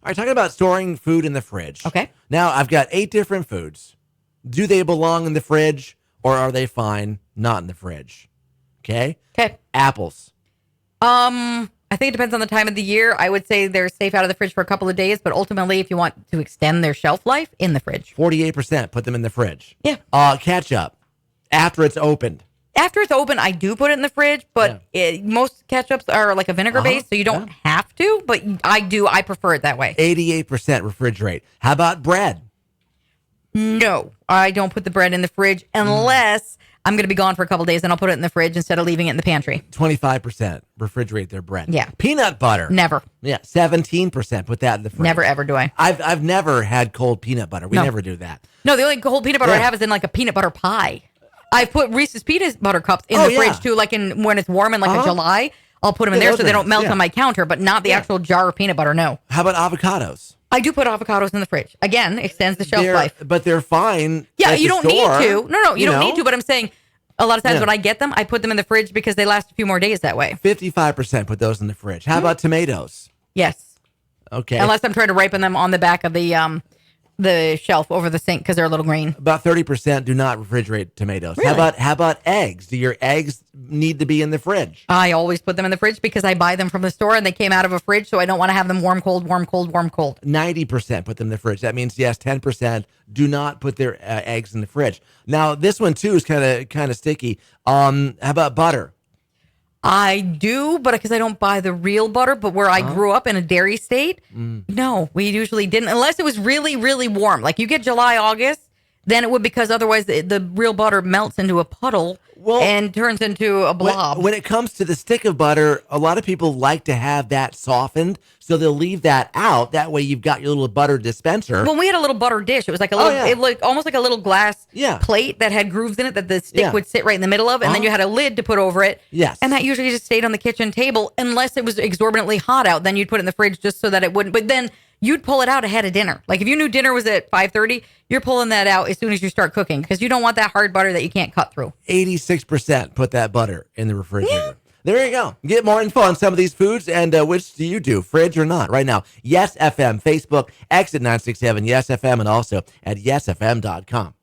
All right, talking about storing food in the fridge. Okay. Now, I've got 8 different foods. Do they belong in the fridge or are they fine not in the fridge? Okay. Okay. Apples. I think it depends on the time of the year. I would say they're safe out of the fridge for a couple of days, but ultimately, if you want to extend their shelf life, in the fridge. 48% put them in the fridge. Yeah. Ketchup. After it's opened. After it's open, I do put it in the fridge, but most ketchups are like a vinegar base, so you don't have to, but I do. I prefer it that way. 88% refrigerate. How about bread? No, I don't put the bread in the fridge unless I'm going to be gone for a couple of days, and I'll put it in the fridge instead of leaving it in the pantry. 25% refrigerate their bread. Yeah. Peanut butter. Never. Yeah, 17% put that in the fridge. Never, ever do I. I've never had cold peanut butter. We never do that. No, the only cold peanut butter I have is in like a peanut butter pie. I've put Reese's peanut butter cups in the fridge too, like when it's warm in like a July. I'll put them in there so they don't melt on my counter, but not the actual jar of peanut butter, no. How about avocados? I do put avocados in the fridge. Again, extends the shelf life. But they're fine. Yeah, at you the don't need store, to. No, you don't need to, but I'm saying a lot of times when I get them, I put them in the fridge because they last a few more days that way. 55% put those in the fridge. How about tomatoes? Yes. Okay. Unless I'm trying to ripen them on the back of the shelf over the sink because they're a little green. About 30% do not refrigerate tomatoes. Really? How about eggs? Do your eggs need to be in the fridge? I always put them in the fridge because I buy them from the store and they came out of a fridge, so I don't want to have them warm, cold, warm, cold, warm, cold. 90% put them in the fridge. That means, yes, 10% do not put their eggs in the fridge. Now, this one, too, is kind of sticky. How about butter? I do, but because I don't buy the real butter, but where I grew up in a dairy state, no, we usually didn't, unless it was really, really warm. Like you get July, August, then it would, because otherwise the real butter melts into a puddle and turns into a blob. When it comes to the stick of butter, a lot of people like to have that softened, so they'll leave that out. That way you've got your little butter dispenser. When we had a little butter dish, it was like a little, it looked almost like a little glass plate that had grooves in it that the stick would sit right in the middle of, and then you had a lid to put over it. Yes. And that usually just stayed on the kitchen table unless it was exorbitantly hot out. Then you'd put it in the fridge just so that it wouldn't. But then you'd pull it out ahead of dinner. Like if you knew dinner was at 5:30, you're pulling that out as soon as you start cooking because you don't want that hard butter that you can't cut through. 86% put that butter in the refrigerator. Yeah. There you go. Get more info on some of these foods and which do you do, fridge or not, right now. Yes FM, Facebook, Exit 967, Yes FM, and also at yesfm.com.